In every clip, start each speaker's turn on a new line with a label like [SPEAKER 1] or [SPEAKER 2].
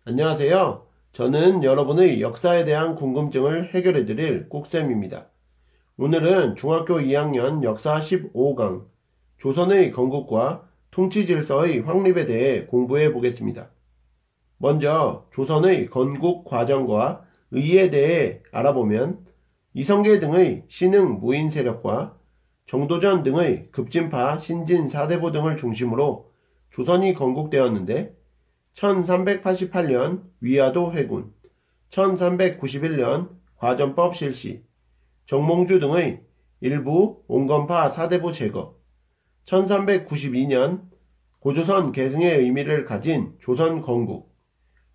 [SPEAKER 1] 안녕하세요. 저는 여러분의 역사에 대한 궁금증을 해결해드릴 꾹쌤입니다. 오늘은 중학교 2학년 역사 15강 조선의 건국과 통치질서의 확립에 대해 공부해 보겠습니다. 먼저 조선의 건국 과정과 의의에 대해 알아보면 이성계 등의 신흥 무인 세력과 정도전 등의 급진파 신진 사대부 등을 중심으로 조선이 건국되었는데 1388년 위화도 회군, 1391년 과전법 실시, 정몽주 등의 일부 온건파 사대부 제거, 1392년 고조선 계승의 의미를 가진 조선 건국,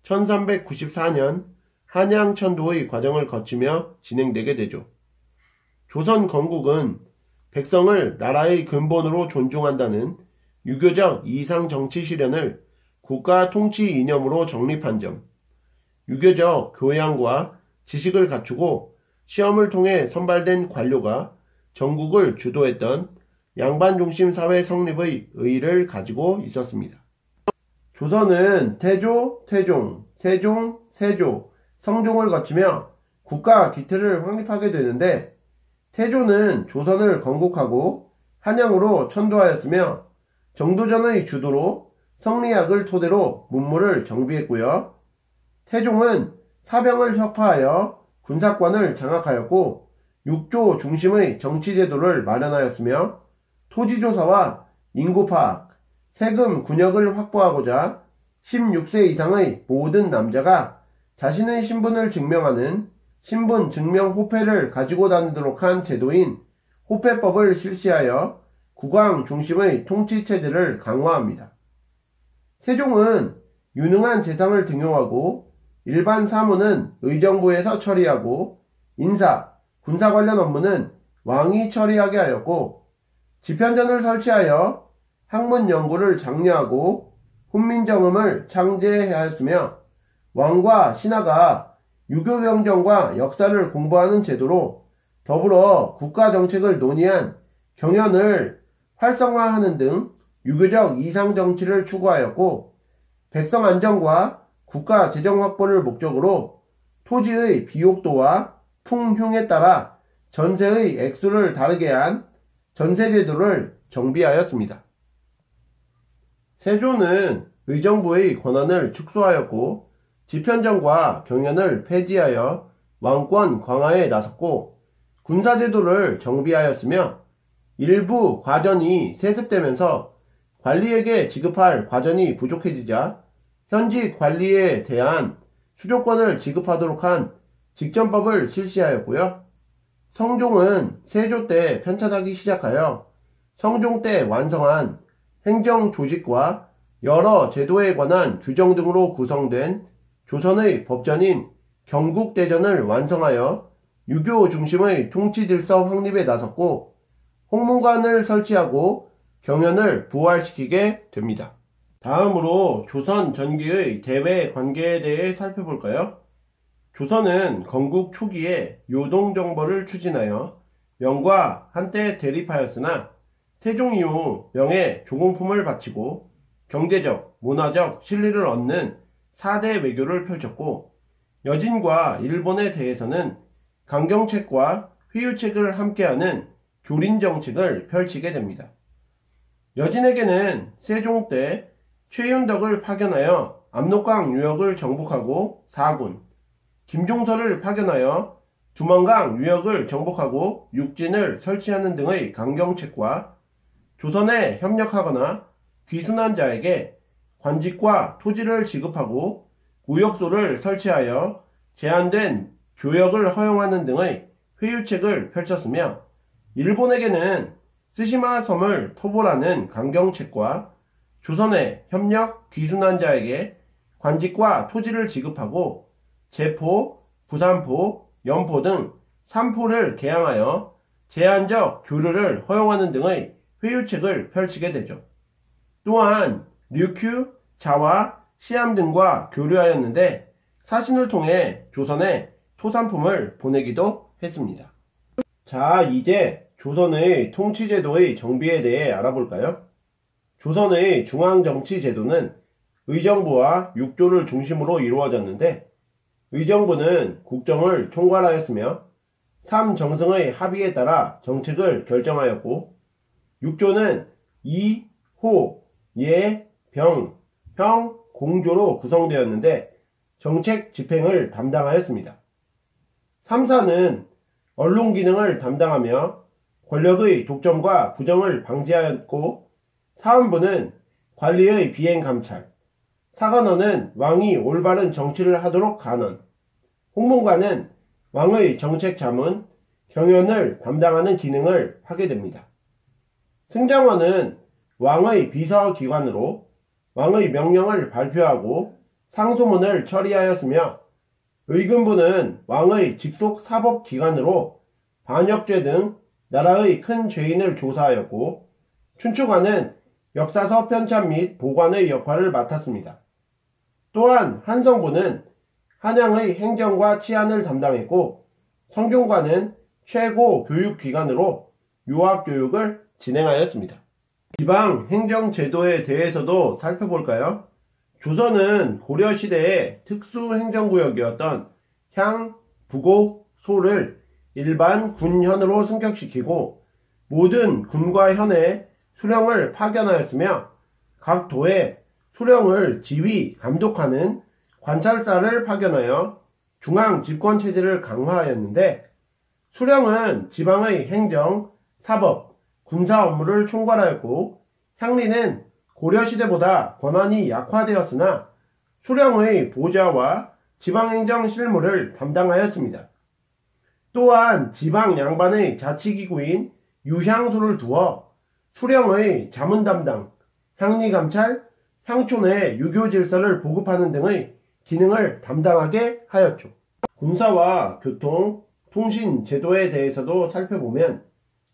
[SPEAKER 1] 1394년 한양 천도의 과정을 거치며 진행되게 되죠. 조선 건국은 백성을 나라의 근본으로 존중한다는 유교적 이상 정치 실현을 국가 통치 이념으로 정립한 점, 유교적 교양과 지식을 갖추고 시험을 통해 선발된 관료가 전국을 주도했던 양반 중심 사회 성립의 의의를 가지고 있었습니다. 조선은 태조, 태종, 세종, 세조, 성종을 거치며 국가 기틀을 확립하게 되는데 태조는 조선을 건국하고 한양으로 천도하였으며 정도전의 주도로 성리학을 토대로 문물을 정비했고요. 태종은 사병을 혁파하여 군사권을 장악하였고 육조 중심의 정치제도를 마련하였으며 토지조사와 인구파악, 세금 군역을 확보하고자 16세 이상의 모든 남자가 자신의 신분을 증명하는 신분 증명 호패를 가지고 다니도록 한 제도인 호패법을 실시하여 국왕 중심의 통치체제를 강화합니다. 세종은 유능한 재상을 등용하고 일반 사무는 의정부에서 처리하고 인사, 군사 관련 업무는 왕이 처리하게 하였고 집현전을 설치하여 학문 연구를 장려하고 훈민정음을 창제하였으며 왕과 신하가 유교 경전과 역사를 공부하는 제도로 더불어 국가정책을 논의한 경연을 활성화하는 등 유교적 이상정치를 추구하였고 백성 안정과 국가 재정 확보를 목적으로 토지의 비옥도와 풍흉에 따라 전세의 액수를 다르게 한 전세제도를 정비하였습니다. 세조는 의정부의 권한을 축소하였고 집현전과 경연을 폐지하여 왕권 강화에 나섰고 군사제도를 정비하였으며 일부 과전이 세습되면서 관리에게 지급할 과전이 부족해지자 현직 관리에 대한 수조권을 지급하도록 한 직전법을 실시하였고요. 성종은 세조 때 편찬하기 시작하여 성종 때 완성한 행정조직과 여러 제도에 관한 규정 등으로 구성된 조선의 법전인 경국대전을 완성하여 유교 중심의 통치질서 확립에 나섰고 홍문관을 설치하고 경연을 부활시키게 됩니다. 다음으로 조선 전기의 대외 관계에 대해 살펴볼까요? 조선은 건국 초기에 요동정벌을 추진하여 명과 한때 대립하였으나 태종 이후 명에 조공품을 바치고 경제적, 문화적 실리를 얻는 4대 외교를 펼쳤고 여진과 일본에 대해서는 강경책과 회유책을 함께하는 교린정책을 펼치게 됩니다. 여진에게는 세종 때 최윤덕을 파견하여 압록강 유역을 정복하고 4군, 김종서를 파견하여 두만강 유역을 정복하고 육진을 설치하는 등의 강경책과 조선에 협력하거나 귀순한 자에게 관직과 토지를 지급하고 무역소를 설치하여 제한된 교역을 허용하는 등의 회유책을 펼쳤으며 일본에게는 쓰시마 섬을 토벌하는 강경책과 조선의 협력 귀순한 자에게 관직과 토지를 지급하고 제포, 부산포, 연포 등 3포를 개항하여 제한적 교류를 허용하는 등의 회유책을 펼치게 되죠. 또한 류큐, 자와, 시암 등과 교류하였는데 사신을 통해 조선에 토산품을 보내기도 했습니다. 자, 이제 조선의 통치제도의 정비에 대해 알아볼까요? 조선의 중앙정치제도는 의정부와 육조를 중심으로 이루어졌는데, 의정부는 국정을 총괄하였으며 3정승의 합의에 따라 정책을 결정하였고, 육조는 이, 호, 예, 병, 형, 공조로 구성되었는데 정책 집행을 담당하였습니다. 3사는 언론 기능을 담당하며 권력의 독점과 부정을 방지하였고, 사헌부는 관리의 비행 감찰, 사관원은 왕이 올바른 정치를 하도록 간언, 홍문관은 왕의 정책 자문, 경연을 담당하는 기능을 하게 됩니다. 승정원은 왕의 비서기관으로 왕의 명령을 발표하고 상소문을 처리하였으며, 의금부는 왕의 직속 사법기관으로 반역죄 등 나라의 큰 죄인을 조사하였고, 춘추관은 역사서 편찬 및 보관의 역할을 맡았습니다. 또한 한성부는 한양의 행정과 치안을 담당했고, 성균관은 최고 교육기관으로 유학교육을 진행하였습니다. 지방 행정제도에 대해서도 살펴볼까요? 조선은 고려시대의 특수행정구역이었던 향, 부곡, 소를 일반 군현으로 승격시키고, 모든 군과 현에 수령을 파견하였으며, 각 도에 수령을 지휘, 감독하는 관찰사를 파견하여 중앙 집권체제를 강화하였는데, 수령은 지방의 행정, 사법, 군사 업무를 총괄하였고, 향리는 고려시대보다 권한이 약화되었으나 수령의 보좌와 지방행정 실무를 담당하였습니다. 또한 지방 양반의 자치기구인 유향소를 두어 수령의 자문 담당, 향리감찰, 향촌의 유교질서를 보급하는 등의 기능을 담당하게 하였죠. 군사와 교통, 통신 제도에 대해서도 살펴보면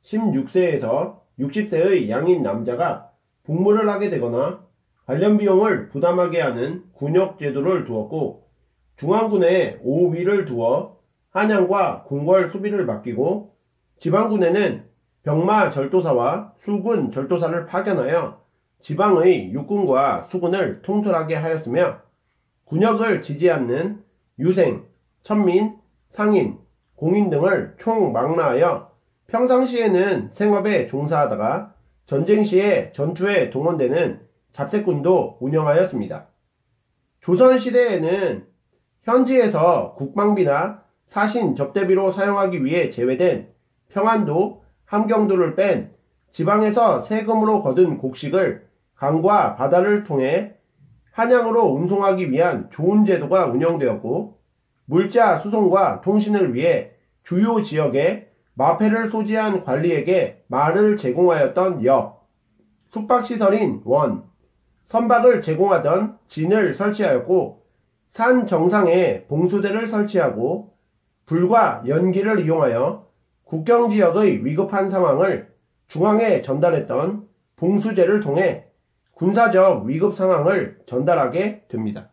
[SPEAKER 1] 16세에서 60세의 양인 남자가 복무를 하게 되거나 관련 비용을 부담하게 하는 군역 제도를 두었고, 중앙군에 5위를 두어 한양과 궁궐 수비를 맡기고, 지방군에는 병마 절도사와 수군 절도사를 파견하여 지방의 육군과 수군을 통솔하게 하였으며, 군역을 지지 않는 유생, 천민, 상인, 공인 등을 총망라하여 평상시에는 생업에 종사하다가 전쟁시에 전투에 동원되는 잡새꾼도 운영하였습니다. 조선시대에는 현지에서 국방비나 사신 접대비로 사용하기 위해 제외된 평안도, 함경도를 뺀 지방에서 세금으로 거둔 곡식을 강과 바다를 통해 한양으로 운송하기 위한 좋은 제도가 운영되었고, 물자 수송과 통신을 위해 주요 지역에 마패를 소지한 관리에게 말을 제공하였던 역, 숙박시설인 원, 선박을 제공하던 진을 설치하였고, 산 정상에 봉수대를 설치하고 불과 연기를 이용하여 국경지역의 위급한 상황을 중앙에 전달했던 봉수제를 통해 군사적 위급 상황을 전달하게 됩니다.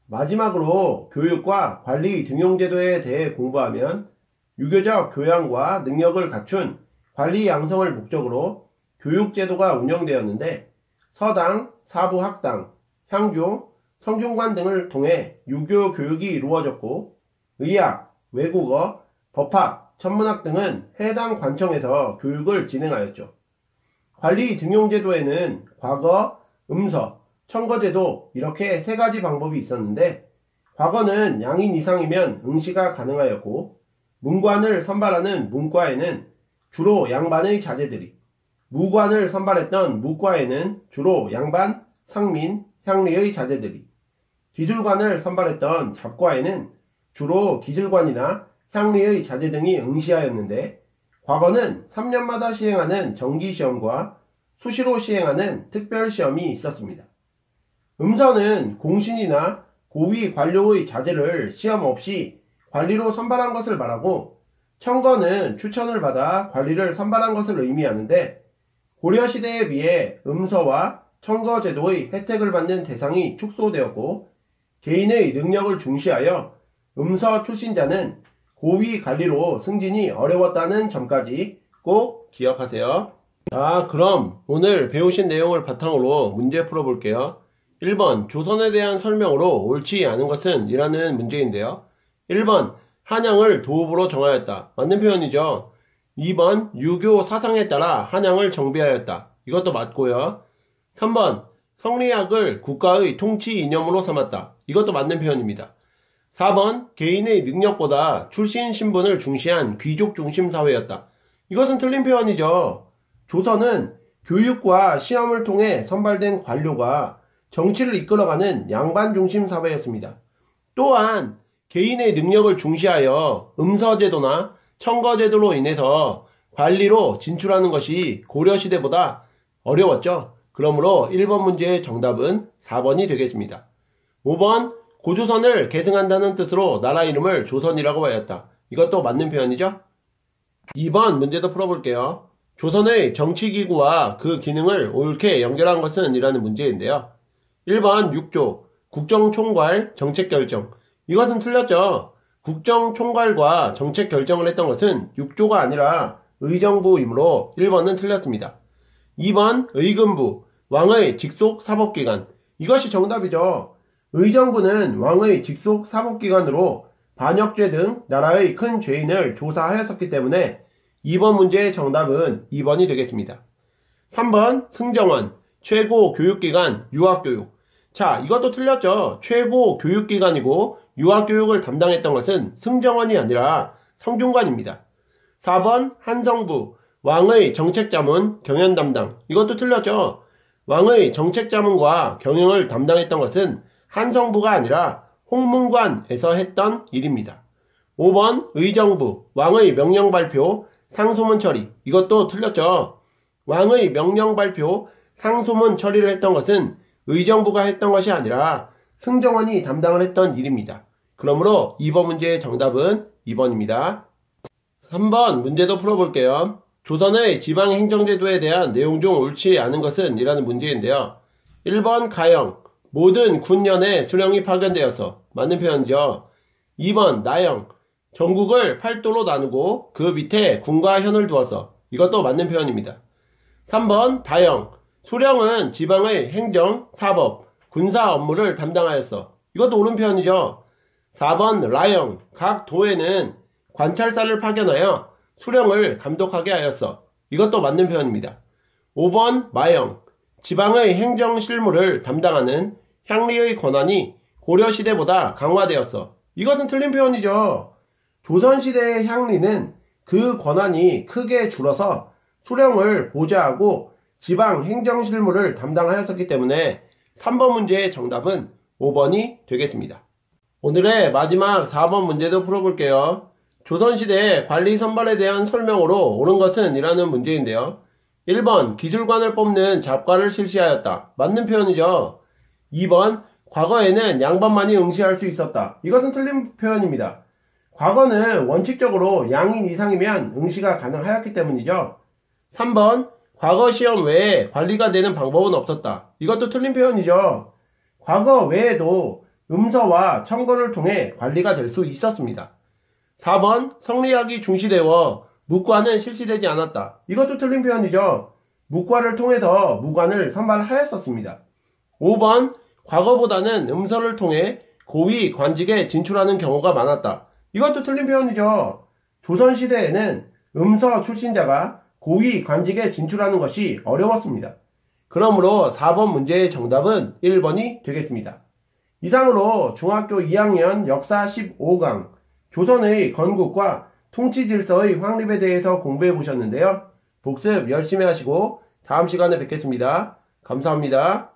[SPEAKER 1] 마지막으로 교육과 관리 등용제도에 대해 공부하면 유교적 교양과 능력을 갖춘 관리 양성을 목적으로 교육제도가 운영되었는데, 서당, 사부학당, 향교, 성균관 등을 통해 유교 교육이 이루어졌고, 의학, 외국어, 법학, 천문학 등은 해당 관청에서 교육을 진행하였죠. 관리 등용제도에는 과거, 음서, 청거제도 이렇게 세 가지 방법이 있었는데, 과거는 양인 이상이면 응시가 가능하였고, 문관을 선발하는 문과에는 주로 양반의 자제들이, 무관을 선발했던 무과에는 주로 양반, 상민, 향리의 자제들이, 기술관을 선발했던 잡과에는 주로 기술관이나 향리의 자제 등이 응시하였는데, 과거는 3년마다 시행하는 정기시험과 수시로 시행하는 특별시험이 있었습니다. 음서는 공신이나 고위 관료의 자제를 시험 없이 관리로 선발한 것을 말하고, 청거는 추천을 받아 관리를 선발한 것을 의미하는데, 고려시대에 비해 음서와 청거 제도의 혜택을 받는 대상이 축소되었고, 개인의 능력을 중시하여 음서 출신자는 고위 관리로 승진이 어려웠다는 점까지 꼭 기억하세요. 자, 그럼 오늘 배우신 내용을 바탕으로 문제 풀어볼게요. 1번 조선에 대한 설명으로 옳지 않은 것은 이라는 문제인데요. 1번 한양을 도읍으로 정하였다. 맞는 표현이죠. 2번 유교 사상에 따라 한양을 정비하였다. 이것도 맞고요. 3번 성리학을 국가의 통치 이념으로 삼았다. 이것도 맞는 표현입니다. 4번 개인의 능력보다 출신 신분을 중시한 귀족 중심 사회였다. 이것은 틀린 표현이죠. 조선은 교육과 시험을 통해 선발된 관료가 정치를 이끌어가는 양반 중심 사회였습니다. 또한 개인의 능력을 중시하여 음서제도나 청거제도로 인해서 관리로 진출하는 것이 고려시대보다 어려웠죠. 그러므로 1번 문제의 정답은 4번이 되겠습니다. 5번 고조선을 계승한다는 뜻으로 나라 이름을 조선이라고 하였다. 이것도 맞는 표현이죠. 2번 문제도 풀어볼게요. 조선의 정치기구와 그 기능을 옳게 연결한 것은 이라는 문제인데요. 1번 6조 국정총괄 정책결정. 이것은 틀렸죠. 국정총괄과 정책결정을 했던 것은 6조가 아니라 의정부이므로 1번은 틀렸습니다. 2번 의금부 왕의 직속 사법기관. 이것이 정답이죠. 의정부는 왕의 직속 사법기관으로 반역죄 등 나라의 큰 죄인을 조사하였었기 때문에 2번 문제의 정답은 2번이 되겠습니다. 3번 승정원 최고 교육기관 유학교육. 자, 이것도 틀렸죠. 최고 교육기관이고 유학교육을 담당했던 것은 승정원이 아니라 성균관입니다. 4번 한성부 왕의 정책자문 경연 담당. 이것도 틀렸죠. 왕의 정책자문과 경영을 담당했던 것은 한성부가 아니라 홍문관에서 했던 일입니다. 5번 의정부 왕의 명령 발표 상소문 처리. 이것도 틀렸죠. 왕의 명령 발표 상소문 처리를 했던 것은 의정부가 했던 것이 아니라 승정원이 담당을 했던 일입니다. 그러므로 2번 문제의 정답은 2번입니다. 3번 문제도 풀어볼게요. 조선의 지방행정제도에 대한 내용 중 옳지 않은 것은 이라는 문제인데요. 1번 가영 모든 군년에 수령이 파견되어서 맞는 표현이죠. 2번 나영 전국을 8도로 나누고 그 밑에 군과 현을 두어서. 이것도 맞는 표현입니다. 3번 다영 수령은 지방의 행정, 사법, 군사 업무를 담당하였어. 이것도 옳은 표현이죠. 4번 라영 각 도에는 관찰사를 파견하여 수령을 감독하게 하였어. 이것도 맞는 표현입니다. 5번 마영 지방의 행정 실무를 담당하는 향리의 권한이 고려시대보다 강화되었어. 이것은 틀린 표현이죠. 조선시대의 향리는 그 권한이 크게 줄어서 수령을 보좌하고 지방 행정 실무를 담당하였었기 때문에 3번 문제의 정답은 5번이 되겠습니다. 오늘의 마지막 4번 문제도 풀어볼게요. 조선시대의 관리 선발에 대한 설명으로 옳은 것은 이라는 문제인데요. 1번 기술관을 뽑는 잡과를 실시하였다. 맞는 표현이죠. 2번 과거에는 양반만이 응시할 수 있었다. 이것은 틀린 표현입니다. 과거는 원칙적으로 양인 이상이면 응시가 가능하였기 때문이죠. 3번 과거 시험 외에 관리가 되는 방법은 없었다. 이것도 틀린 표현이죠. 과거 외에도 음서와 청거를 통해 관리가 될 수 있었습니다. 4번 성리학이 중시되어 묵과는 실시되지 않았다. 이것도 틀린 표현이죠. 묵과를 통해서 무관을 선발하였었습니다. 5번 과거보다는 음서를 통해 고위 관직에 진출하는 경우가 많았다. 이것도 틀린 표현이죠. 조선시대에는 음서 출신자가 고위 관직에 진출하는 것이 어려웠습니다. 그러므로 4번 문제의 정답은 1번이 되겠습니다. 이상으로 중학교 2학년 역사 15강 조선의 건국과 통치질서의 확립에 대해서 공부해 보셨는데요. 복습 열심히 하시고 다음 시간에 뵙겠습니다. 감사합니다.